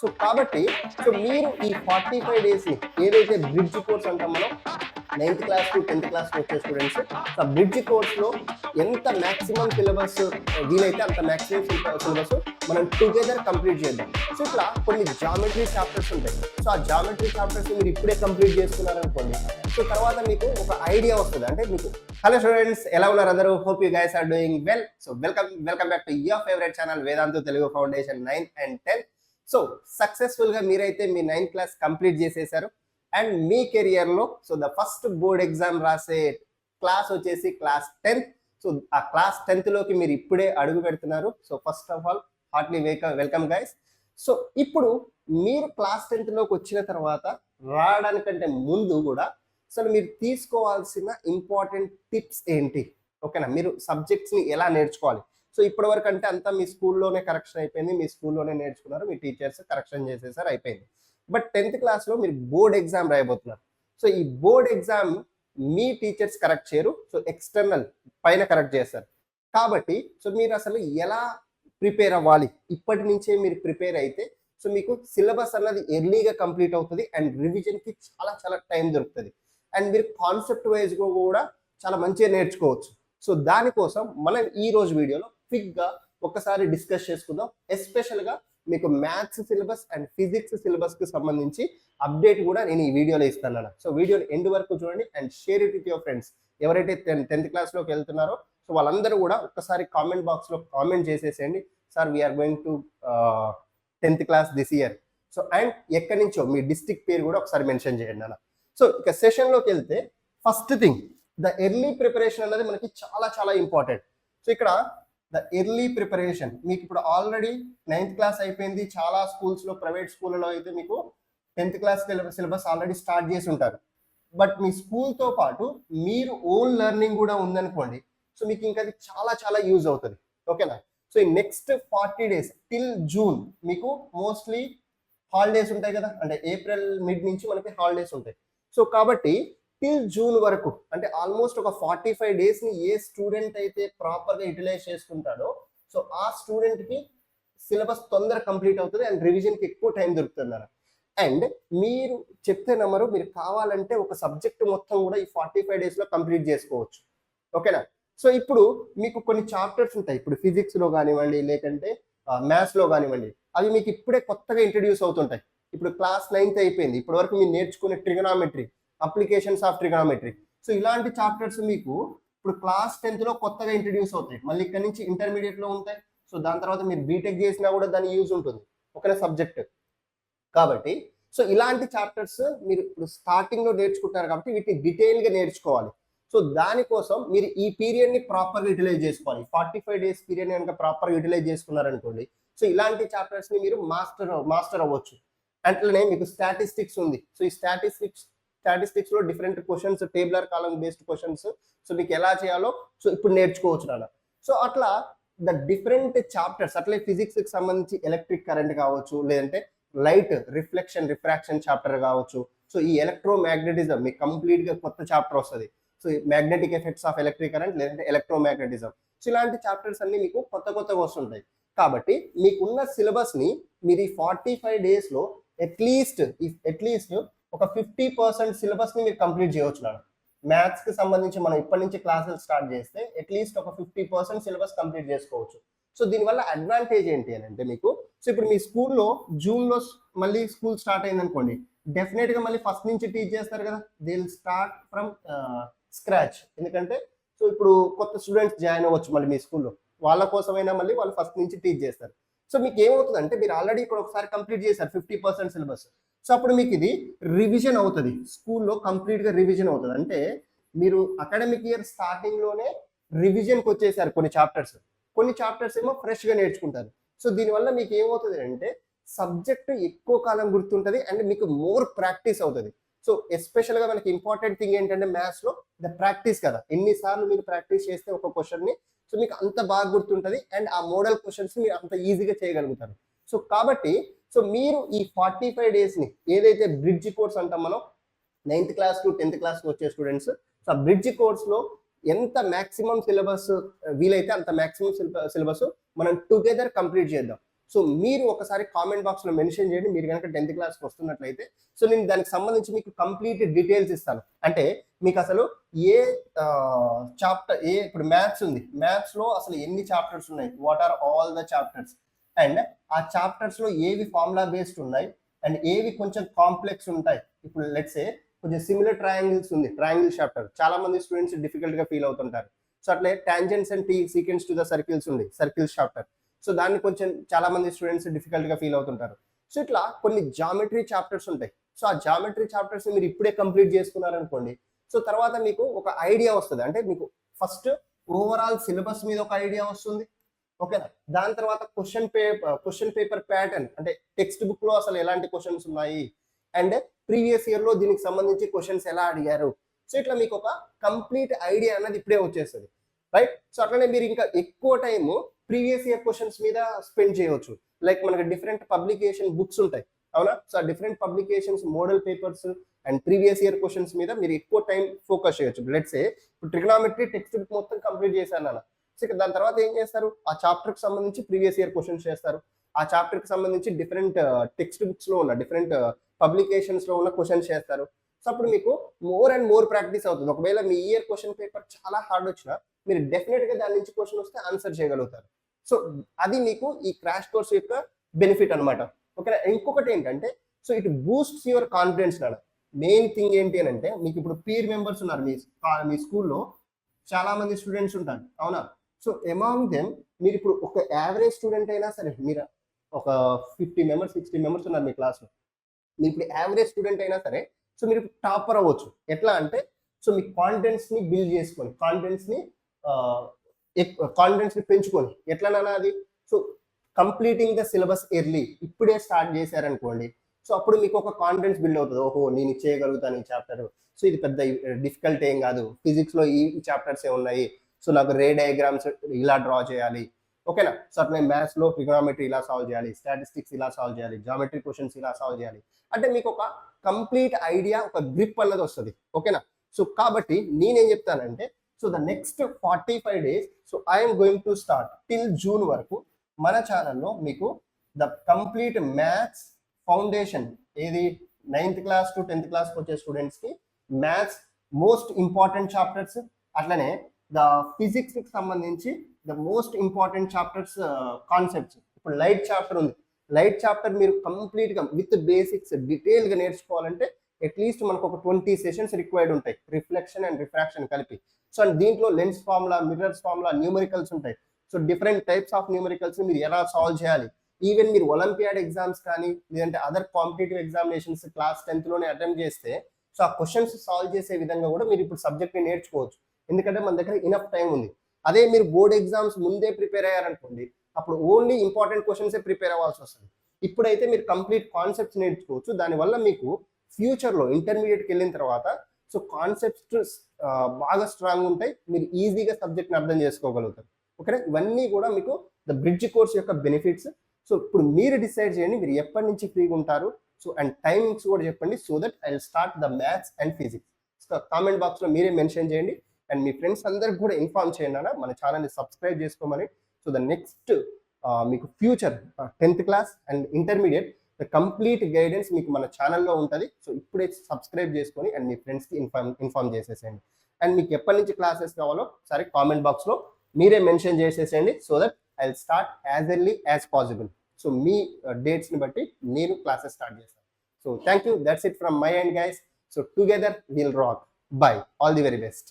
So కాబట్టి మీరు ఈ 45 డేస్ని ఏదైతే బ్రిడ్జ్ కోర్స్ అంటాం మనం 9th class to 10th class వచ్చే స్టూడెంట్స్ ఆ బ్రిడ్జ్ కోర్స్లో ఎంత మ్యాక్సిమం సిలబస్ వీలైతే అంత మ్యాక్సిమం సిలబస్ మనం టుగెదర్ కంప్లీట్ చేద్దాం. సో ఇట్లా కొన్ని జామెట్రీ చాప్టర్స్ ఉంటాయి. సో ఆ జామెట్రీ చాప్టర్స్ మీరు ఇప్పుడే కంప్లీట్ చేసుకున్నారనుకోండి, సో తర్వాత మీకు ఒక ఐడియా వస్తుంది. అంటే మీకు హలో స్టూడెంట్స్, ఎలా ఉన్నారు అందరూ? Hope you guys are doing well. So welcome back to your favourite channel Vedantu Telugu foundation 9 and 10. So సక్సెస్ఫుల్గా మీరైతే మీ 9th క్లాస్ కంప్లీట్ చేసేసారు అండ్ మీ కెరియర్లో so the first board exam రాసే క్లాస్ వచ్చేసి క్లాస్ 10th. సో ఆ క్లాస్ 10th మీరు ఇప్పుడే అడుగు పెడుతున్నారు. So first of all heartly welcome guys. So ఇప్పుడు మీరు క్లాస్ 10th వచ్చిన తర్వాత రావడానికంటే ముందు కూడా అసలు మీరు తీసుకోవాల్సిన ఇంపార్టెంట్ టిప్స్ ఏంటి, ఓకేనా? మీరు సబ్జెక్ట్స్ని ఎలా నేర్చుకోవాలి. సో ఇప్పటి వరకు అంటే అంతా మీ స్కూల్లోనే కరెక్షన్ అయిపోయింది, మీ స్కూల్లోనే నేర్చుకున్నారు, మీ టీచర్స్ కరెక్షన్ చేసేసారు, అయిపోయింది. బట్ 10th క్లాస్లో మీరు బోర్డ్ ఎగ్జామ్ రాయబోతున్నారు. సో ఈ బోర్డ్ ఎగ్జామ్ మీ టీచర్స్ కరెక్ట్ చేయరు, సో ఎక్స్టర్నల్ పైన కరెక్ట్ చేస్తారు. కాబట్టి సో మీరు అసలు ఎలా ప్రిపేర్ అవ్వాలి, ఇప్పటి నుంచే మీరు ప్రిపేర్ అయితే సో మీకు సిలబస్ అన్నది ఎర్లీగా కంప్లీట్ అవుతుంది అండ్ రివిజన్కి చాలా చాలా టైం దొరుకుతుంది అండ్ మీరు కాన్సెప్ట్ వైజ్గా కూడా చాలా మంచిగా నేర్చుకోవచ్చు. సో దానికోసం మనం ఈ రోజు వీడియోలో క్విక్గా ఒకసారి డిస్కస్ చేసుకుందాం. ఎస్పెషల్గా మీకు మ్యాథ్స్ సిలబస్ అండ్ ఫిజిక్స్ సిలబస్కి సంబంధించి అప్డేట్ కూడా నేను ఈ వీడియోలో ఇస్తాను. సో వీడియోని ఎండ్ వరకు చూడండి and share it with your friends. ఎవరైతే 10th క్లాస్లోకి వెళ్తున్నారో సో వాళ్ళందరూ కూడా ఒక్కసారి కామెంట్ బాక్స్లో కామెంట్ చేసేసేయండి, sir we're going to 10th class this year. So and ఎక్కడి నుంచో మీ డిస్ట్రిక్ట్ పేరు కూడా ఒకసారి మెన్షన్ చేయండి అన్న. సో ఇక సెషన్లోకి వెళ్తే first thing the early preparation అనేది మనకి చాలా చాలా ఇంపార్టెంట్. సో ఇక్కడ ద ఎర్లీ ప్రిపరేషన్ మీకు ఇప్పుడు ఆల్రెడీ 9th క్లాస్ అయిపోయింది. చాలా స్కూల్స్లో ప్రైవేట్ స్కూళ్ళలో అయితే మీకు 10th class syllabus already start చేసి ఉంటారు. బట్ మీ స్కూల్తో పాటు మీరు ఓన్ లెర్నింగ్ కూడా ఉందనుకోండి, సో మీకు ఇంకా అది చాలా చాలా యూజ్ అవుతుంది, ఓకేనా? సో ఈ నెక్స్ట్ 40 డేస్ టిల్ జూన్ మీకు మోస్ట్లీ హాలిడేస్ ఉంటాయి కదా, అంటే ఏప్రిల్ మిడ్ నుంచి మనకి హాలిడేస్ ఉంటాయి. సో కాబట్టి టిల్ జూన్ వరకు అంటే ఆల్మోస్ట్ ఒక 45 డేస్ని ఏ స్టూడెంట్ అయితే ప్రాపర్గా యూటిలైజ్ చేసుకుంటాడో సో ఆ స్టూడెంట్కి సిలబస్ తొందరగా కంప్లీట్ అవుతుంది అండ్ రివిజన్కి ఎక్కువ టైం దొరుకుతుంది. అండ్ మీరు చెప్తే నమ్మరు, మీరు కావాలంటే ఒక సబ్జెక్ట్ మొత్తం కూడా ఈ 45 డేస్లో కంప్లీట్ చేసుకోవచ్చు, ఓకేనా? సో ఇప్పుడు మీకు కొన్ని చాప్టర్స్ ఉంటాయి, ఇప్పుడు ఫిజిక్స్లో కానివ్వండి లేకంటే మ్యాథ్స్లో కానివ్వండి, అవి మీకు ఇప్పుడే కొత్తగా ఇంట్రడ్యూస్ అవుతుంటాయి. ఇప్పుడు క్లాస్ 9th అయిపోయింది, ఇప్పటి వరకు మీరు నేర్చుకునే trigonometry, applications of trigonometry, so ఇలాంటి చాప్టర్స్ మీకు ఇప్పుడు క్లాస్ 10th కొత్తగా ఇంట్రడ్యూస్ అవుతాయి. మళ్ళీ ఇక్కడ నుంచి ఇంటర్మీడియట్లో ఉంటాయి. సో దాని తర్వాత మీరు బీటెక్ చేసినా కూడా దాని యూజ్ ఉంటుంది, ఒక సబ్జెక్ట్ కాబట్టి. సో ఇలాంటి చాప్టర్స్ మీరు ఇప్పుడు స్టార్టింగ్లో నేర్చుకుంటారు కాబట్టి వీటిని డీటెయిల్గా నేర్చుకోవాలి. సో దానికోసం మీరు ఈ పీరియడ్ని ప్రాపర్గా యూటిలైజ్ చేసుకోవాలి. 45 డేస్ పీరియడ్ కనుక ప్రాపర్గా యూటిలైజ్ చేసుకున్నారనుకోండి, సో ఇలాంటి చాప్టర్స్ని మీరు మాస్టర్ అవ్వచ్చు. అట్లనే మీకు స్టాటిస్టిక్స్ ఉంది. సో ఈ స్టాటిస్టిక్స్లో డిఫరెంట్ క్వశ్చన్స్, టేబులర్ కాలం బేస్డ్ క్వశ్చన్స్, సో మీకు ఎలా చేయాలో సో ఇప్పుడు నేర్చుకోవచ్చు నాన్న. సో అట్లా ద డిఫరెంట్ చాప్టర్స్, అట్లే ఫిజిక్స్కి సంబంధించి ఎలక్ట్రిక్ కరెంట్ కావచ్చు, లేదంటే లైట్ రిఫ్లెక్షన్ రిఫ్రాక్షన్ చాప్టర్ కావచ్చు. సో ఈ ఎలక్ట్రోమాగ్నెటిజం మీకు కంప్లీట్గా కొత్త చాప్టర్ వస్తుంది. So magnetic effects of electric current లేదంటే ఎలక్ట్రోమాగ్నెటిజం, సో ఇలాంటి చాప్టర్స్ అన్ని మీకు కొత్తగా వస్తుంటాయి. కాబట్టి మీకున్న సిలబస్ని మీరు ఈ 45 డేస్లో అట్లీస్ట్ ఒక 50% సిలబస్ని మీరు కంప్లీట్ చేయవచ్చు నాన్న. మ్యాథ్స్కి సంబంధించి మనం ఇప్పటి నుంచి క్లాసులు స్టార్ట్ చేస్తే అట్లీస్ట్ ఒక 50% సిలబస్ కంప్లీట్ చేసుకోవచ్చు. సో దీనివల్ల అడ్వాంటేజ్ ఏంటి అని అంటే మీకు, సో ఇప్పుడు మీ స్కూల్లో జూన్లో మళ్ళీ స్కూల్ స్టార్ట్ అయింది అనుకోండి, డెఫినెట్గా మళ్ళీ ఫస్ట్ నుంచి టీచ్ చేస్తారు కదా, they will start from scratch. ఎందుకంటే సో ఇప్పుడు కొత్త స్టూడెంట్స్ జాయిన్ అవ్వచ్చు మళ్ళీ మీ స్కూల్లో, వాళ్ళ కోసమైనా మళ్ళీ వాళ్ళు ఫస్ట్ నుంచి టీచ్ చేస్తారు. సో మీకు ఏమవుతుంది అంటే మీరు ఆల్రెడీ ఇప్పుడు ఒకసారి కంప్లీట్ చేశారు 50% సిలబస్. సో అప్పుడు మీకు ఇది రివిజన్ అవుతుంది, స్కూల్లో కంప్లీట్గా రివిజన్ అవుతుంది. అంటే మీరు అకాడమిక్ ఇయర్ స్టార్టింగ్లోనే రివిజన్కి వచ్చేసారు. కొన్ని చాప్టర్స్ ఏమో ఫ్రెష్గా నేర్చుకుంటారు. సో దీనివల్ల మీకు ఏమవుతుంది అంటే సబ్జెక్ట్ ఎక్కువ కాలం గుర్తుంటుంది అండ్ మీకు మోర్ ప్రాక్టీస్ అవుతుంది. సో ఎస్పెషల్గా మనకి ఇంపార్టెంట్ థింగ్ ఏంటంటే మ్యాథ్స్లో ద ప్రాక్టీస్ కదా, ఎన్నిసార్లు మీరు ప్రాక్టీస్ చేస్తే ఒక క్వశ్చన్ని సో మీకు అంత బాగా గుర్తుంటుంది అండ్ ఆ మోడల్ క్వశ్చన్స్ మీరు అంత ఈజీగా చేయగలుగుతారు. సో కాబట్టి సో మీరు ఈ 45 డేస్ని ఏదైతే బ్రిడ్జ్ కోర్స్ అంటాం మనం 9th క్లాస్ టు 10th క్లాస్కి వచ్చే స్టూడెంట్స్, సో ఆ బ్రిడ్జ్ కోర్స్లో ఎంత మ్యాక్సిమం సిలబస్ వీలైతే అంత మ్యాక్సిమం సిలబస్ మనం టుగెదర్ కంప్లీట్ చేద్దాం. సో మీరు ఒకసారి కామెంట్ బాక్స్లో మెన్షన్ చేయండి మీరు కనుక 10th క్లాస్కి వస్తున్నట్లయితే. సో నేను దానికి సంబంధించి మీకు కంప్లీట్ డీటెయిల్స్ ఇస్తాను. అంటే మీకు అసలు ఏ చాప్టర్ ఇప్పుడు మ్యాథ్స్ ఉంది, మ్యాథ్స్లో అసలు ఎన్ని చాప్టర్స్ ఉన్నాయి, what are all the chapters, and ఆ చాప్టర్స్లో ఏవి ఫార్ములా బేస్డ్ ఉన్నాయి అండ్ ఏవి కొంచెం కాంప్లెక్స్ ఉంటాయి. ఇప్పుడు లెట్స్ ఏ కొంచెం సిమిలర్ ట్రయాంగిల్స్ ఉంది, ట్రయాంగిల్ చాప్టర్ చాలా మంది స్టూడెంట్స్ డిఫికల్ట్గా ఫీల్ అవుతుంటారు. సో అట్లే tangents and sequence to the circles ఉంది, సర్కిల్స్ చాప్టర్. సో దాన్ని కొంచెం చాలా మంది స్టూడెంట్స్ డిఫికల్ట్గా ఫీల్ అవుతుంటారు. సో ఇట్లా కొన్ని జామెట్రీ చాప్టర్స్ ఉంటాయి. సో ఆ జామెట్రీ చాప్టర్స్ మీరు ఇప్పుడే కంప్లీట్ చేసుకున్నారనుకోండి, సో తర్వాత మీకు ఒక ఐడియా వస్తుంది. అంటే మీకు ఫస్ట్ ఓవరాల్ సిలబస్ మీద ఒక ఐడియా వస్తుంది, ఓకేనా. దాని తర్వాత క్వశ్చన్ పేపర్ ప్యాటర్న్, అంటే టెక్స్ట్ బుక్ లో అసలు ఎలాంటి క్వశ్చన్స్ ఉన్నాయి అండ్ ప్రీవియస్ ఇయర్ లో దీనికి సంబంధించి క్వశ్చన్స్ ఎలా అడిగారు. సో ఇట్లా మీకు ఒక కంప్లీట్ ఐడియా అన్నది ఇప్పుడే వచ్చేస్తుంది, రైట్. సో అట్లనే మీరు ఇంకా ఎక్కువ టైము ప్రీవియస్ ఇయర్ క్వశ్చన్స్ మీద స్పెండ్ చేయవచ్చు. లైక్ మనకి డిఫరెంట్ పబ్లికేషన్ బుక్స్ ఉంటాయి, అవునా. సో ఆ different publications model papers and previous year questions మీద మీరు ఎక్కువ టైం ఫోకస్ చేయొచ్చు. లెట్స్ ఏ ఇప్పుడు ట్రిగ్నామెట్రీ టెక్స్ట్ బుక్ మొత్తం కంప్లీట్ చేశాను అన్న. సో దాని తర్వాత ఏం చేస్తారు, ఆ చాప్టర్కి సంబంధించి ప్రీవియస్ ఇయర్ క్వశ్చన్స్ చేస్తారు. ఆ చాప్టర్కి సంబంధించి డిఫరెంట్ టెక్స్ట్ బుక్స్లో ఉన్న డిఫరెంట్ పబ్లికేషన్స్లో ఉన్న క్వశ్చన్స్ చేస్తారు. సో అప్పుడు మీకు మోర్ అండ్ మోర్ ప్రాక్టీస్ అవుతుంది. ఒకవేళ మీ ఇయర్ క్వశ్చన్ పేపర్ చాలా హార్డ్ వచ్చినా మీరు డెఫినెట్గా దాని నుంచి క్వశ్చన్ వస్తే ఆన్సర్ చేయగలుగుతారు. సో అది మీకు ఈ క్రాష్ కోర్స్ యొక్క బెనిఫిట్ అనమాట, ఓకేనా. ఇంకొకటి ఏంటంటే, so it boosts your confidence నాన్న. మెయిన్ థింగ్ ఏంటి అని అంటే, మీకు ఇప్పుడు పీర్ మెంబర్స్ ఉన్నారు మీ స్కూల్లో చాలా మంది స్టూడెంట్స్ ఉంటారు, అవునా. సో అమాంగ్ దెమ్ మీరు ఇప్పుడు ఒక యావరేజ్ స్టూడెంట్ అయినా సరే, మీరు ఒక 50 మెంబర్స్ 60 మెంబర్స్ ఉన్నారు మీ క్లాస్లో, మీరు ఇప్పుడు యావరేజ్ స్టూడెంట్ అయినా సరే సో మీరు టాపర్ అవ్వచ్చు. ఎట్లా అంటే, సో మీ కాన్ఫిడెన్స్ని బిల్డ్ చేసుకొని కాన్ఫిడెన్స్ని పెంచుకొని ఎట్లనన్నా అది, so completing the syllabus early ఇప్పుడే స్టార్ట్ చేశారనుకోండి, సో అప్పుడు మీకు ఒక కాన్ఫిడెన్స్ బిల్డ్ అవుతుంది. ఓహో నేను చేయగలుగుతాను ఈ చాప్టర్, సో ఇది పెద్ద డిఫికల్ట్ ఏం కాదు, ఫిజిక్స్లో ఈ చాప్టర్స్ ఏ ఉన్నాయి, సో నాకు రే డయాగ్రామ్స్ ఇలా డ్రా చేయాలి, ఓకేనా. సో అట్లా మ్యాథ్స్లో ట్రిగ్నామెట్రీ ఇలా సాల్వ్ చేయాలి, స్టాటిస్టిక్స్ ఇలా సాల్వ్ చేయాలి, జామెట్రీ క్వశ్చన్స్ ఇలా సాల్వ్ చేయాలి అంటే మీకు ఒక కంప్లీట్ ఐడియా, ఒక గ్రిప్ అన్నది వస్తుంది, ఓకేనా. సో కాబట్టి నేనేం చెప్తానంటే, so the next 45 days so I'm going to start till June వరకు మన ఛానల్లో మీకు ద కంప్లీట్ మ్యాథ్స్ ఫౌండేషన్, ఏది 9th క్లాస్ టు 10th క్లాస్కి వచ్చే స్టూడెంట్స్కి మ్యాథ్స్ మోస్ట్ ఇంపార్టెంట్ చాప్టర్స్, అట్లనే ద ఫిజిక్స్కి సంబంధించి the most important chapters concepts. ఇప్పుడు లైట్ చాప్టర్ ఉంది, లైట్ చాప్టర్ మీరు కంప్లీట్గా విత్ బేసిక్స్ డీటెయిల్గా నేర్చుకోవాలంటే అట్లీస్ట్ మనకు ఒక 20 సెషన్స్ రిక్వైర్డ్ ఉంటాయి, రిఫ్లెక్షన్ అండ్ రిఫ్రాక్షన్ కలిపి. సో అండ్ దీంట్లో lens formula, mirrors formula, numericals ఉంటాయి. So different types of numericals మీరు ఎలా సాల్వ్ చేయాలి, ఈవెన్ మీరు ఒలింపియాడ్ ఎగ్జామ్స్ కానీ లేదంటే other competitive examinations class 10th attempt చేస్తే సో ఆ క్వశ్చన్స్ సాల్వ్ చేసే విధంగా కూడా మీరు ఇప్పుడు సబ్జెక్ట్ని నేర్చుకోవచ్చు, ఎందుకంటే మన దగ్గర ఇనఫ్ టైం ఉంది. అదే మీరు బోర్డ్ ఎగ్జామ్స్ ముందే ప్రిపేర్ అయ్యారనుకోండి, అప్పుడు ఓన్లీ ఇంపార్టెంట్ క్వశ్చన్సే ప్రిపేర్ అవ్వాల్సి వస్తుంది. ఇప్పుడైతే మీరు కంప్లీట్ కాన్సెప్ట్స్ నేర్చుకోవచ్చు. దానివల్ల మీకు ఫ్యూచర్లో ఇంటర్మీడియట్కి వెళ్ళిన తర్వాత సో కాన్సెప్ట్స్ బాగా స్ట్రాంగ్ ఉంటాయి, మీరు ఈజీగా సబ్జెక్ట్ని అర్థం చేసుకోగలుగుతారు, ఓకేనా. ఇవన్నీ కూడా మీకు ద బ్రిడ్జ్ కోర్స్ యొక్క బెనిఫిట్స్. సో ఇప్పుడు మీరు డిసైడ్ చేయండి మీరు ఎప్పటి నుంచి ఫ్రీగా ఉంటారు, సో అండ్ టైమింగ్స్ కూడా చెప్పండి, so that I will start the maths and physics. So comment బాక్స్లో మీరే మెన్షన్ చేయండి అండ్ మీ ఫ్రెండ్స్ అందరికి కూడా ఇన్ఫార్మ్ చేయండి అన్న, మన ఛానల్ని సబ్స్క్రైబ్ చేసుకోమని. సో ద నెక్స్ట్ మీకు future 10th class and intermediate the complete guidance మీకు మన ఛానల్లో ఉంటుంది. సో ఇప్పుడే సబ్స్క్రైబ్ చేసుకొని అండ్ మీ ఫ్రెండ్స్కి ఇన్ఫార్మ్ చేసేసేయండి. అండ్ మీకు ఎప్పటి నుంచి క్లాసెస్ కావాలో సరే కామెంట్ బాక్స్లో మీరే మెన్షన్ చేసేసేయండి, so that I will start as early as possible. So మీ డేట్స్ని బట్టి నేను క్లాసెస్ స్టార్ట్ చేస్తాను. So thank you, that's it from my end guys. So together will rock. Bye, all the very best.